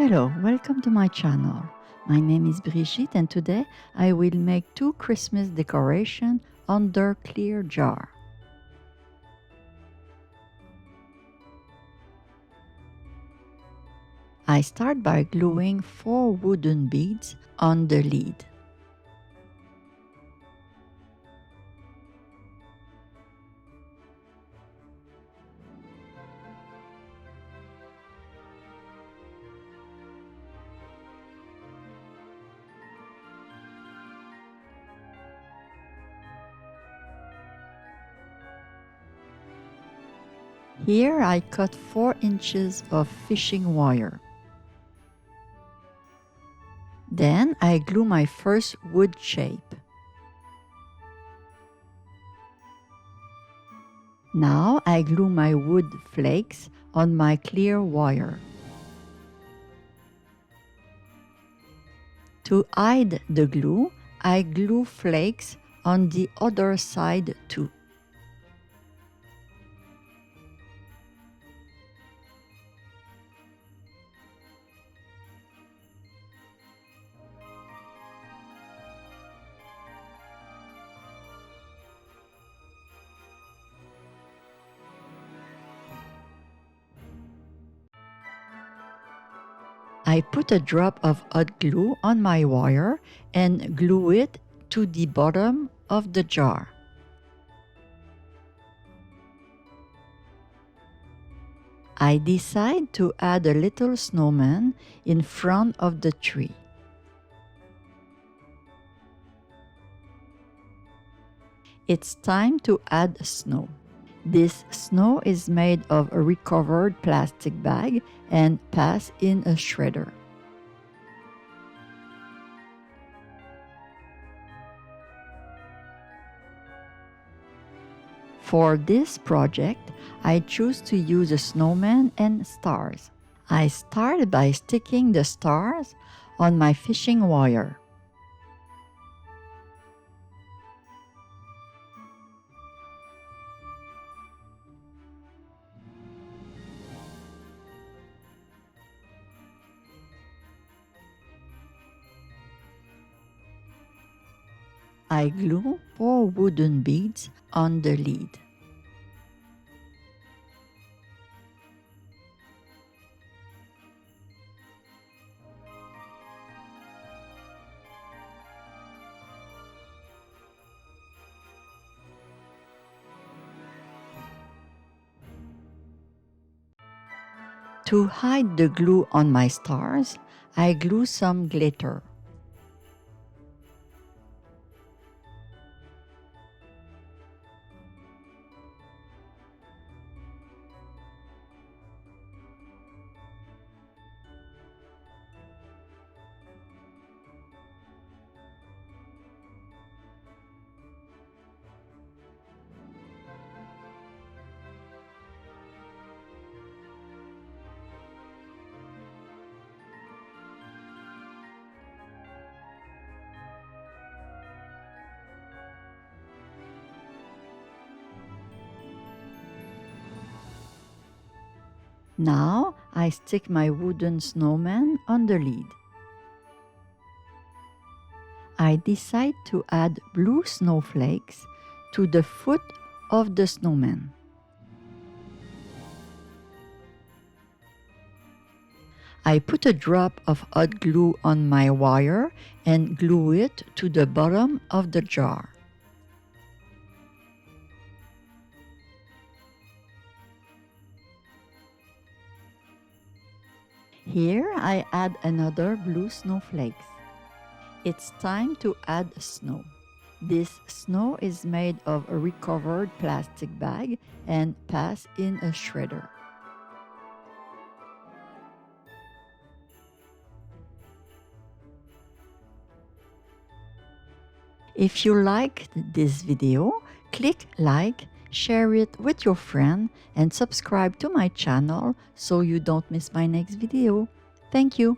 Hello, welcome to my channel. My name is Brigitte and today I will make 2 Christmas decorations under clear jar. I start by gluing 4 wooden beads on the lid. Here I cut 4 inches of fishing wire. Then I glue my first wood shape. Now I glue my wood flakes on my clear wire. To hide the glue, I glue flakes on the other side too. I put a drop of hot glue on my wire and glue it to the bottom of the jar. I decide to add a little snowman in front of the tree. It's time to add snow. This snow is made of a recovered plastic bag and pass in a shredder. For this project, I choose to use a snowman and stars. I start by sticking the stars on my fishing wire. I glue 4 wooden beads on the lid. To hide the glue on my stars, I glue some glitter. Now I stick my wooden snowman on the lid. I decide to add blue snowflakes to the foot of the snowman. I put a drop of hot glue on my wire and glue it to the bottom of the jar. Here I add another blue snowflakes. It's time to add snow. This snow is made of a recovered plastic bag and pass in a shredder. If you liked this video, click like, share it with your friend, and subscribe to my channel so you don't miss my next video. Thank you.